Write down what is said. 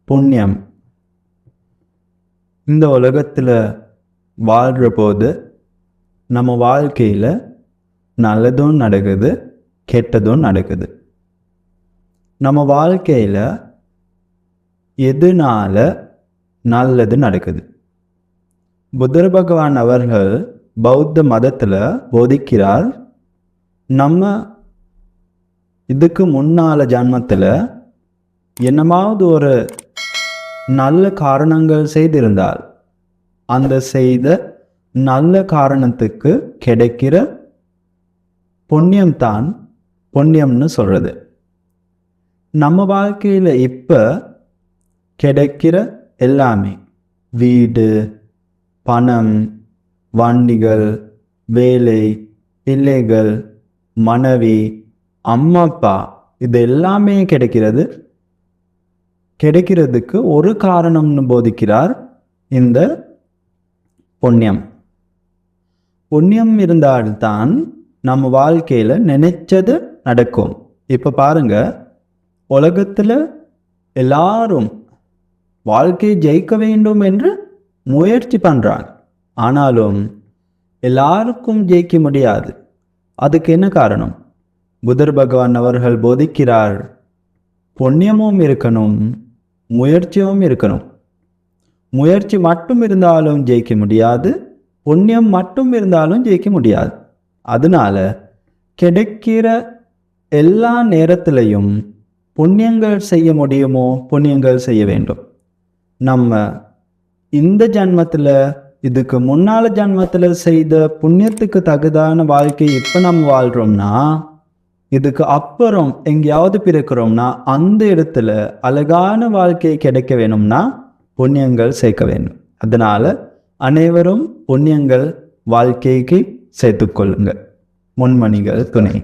புண்ணியம். இந்த உலகத்தில் வாழ்கிற போது நம்ம வாழ்க்கையில் நல்லதும் நடக்குது, கெட்டதும் நடக்குது. நம்ம வாழ்க்கையில் எதுனால நல்லது நடக்குது? புத்தர் பகவான் அவர்கள் பௌத்த மதத்தில் போதிக்கிறார், நம்ம இதுக்கு முன்னால ஜன்மத்தில் என்னமாவது ஒரு நல்ல காரணங்கள் செய்திருந்தால் அந்த செய்த நல்ல காரணத்துக்கு கிடைக்கிற புண்ணியம்தான் புண்ணியம்னு சொல்கிறது. நம்ம வாழ்க்கையில் இப்போ கிடைக்கிற எல்லாமே, வீடு, பணம், வண்டிகள், வேலை, பிள்ளைகள், மனைவி, அம்மா அப்பா, இது எல்லாமே கிடைக்கிறதுக்கு ஒரு காரணம்னு போதிக்கிறார் இந்த புண்ணியம். புண்ணியம் இருந்தால்தான் நம்ம வாழ்க்கையில் நினைச்சது நடக்கும். இப்போ பாருங்க, உலகத்தில் எல்லாரும் வாழ்க்கையை ஜெயிக்க வேண்டும் என்று முயற்சி பண்ணுறாங்க. ஆனாலும் எல்லாருக்கும் ஜெயிக்க முடியாது. அதுக்கு என்ன காரணம்? புத்தர் பகவான் அவர்கள் போதிக்கிறார், புண்ணியமும் இருக்கணும், முயற்சியும் இருக்கணும். முயற்சி மட்டும் இருந்தாலும் ஜெயிக்க முடியாது, புண்ணியம் மட்டும் இருந்தாலும் ஜெயிக்க முடியாது. அதனால கிடைக்கிற எல்லா நேரத்திலையும் புண்ணியங்கள் செய்ய முடியுமோ புண்ணியங்கள் செய்ய வேண்டும். நம்ம இந்த ஜன்மத்தில், இதுக்கு முன்னால ஜன்மத்தில் செய்த புண்ணியத்துக்கு தகுதான வாழ்க்கை இப்போ நம்ம வாழ்கிறோம்னா, இதுக்கு அப்புறம் எங்கேயாவது பிறக்கிறோம்னா அந்த இடத்துல அழகான வாழ்க்கை கிடைக்க வேணும்னா புண்ணியங்கள் சேர்க்க வேண்டும். அதனால அனைவரும் புண்ணியங்கள் வாழ்க்கைக்கு சேர்த்துக்கொள்ளுங்கள். முன்மணிகள் துணை.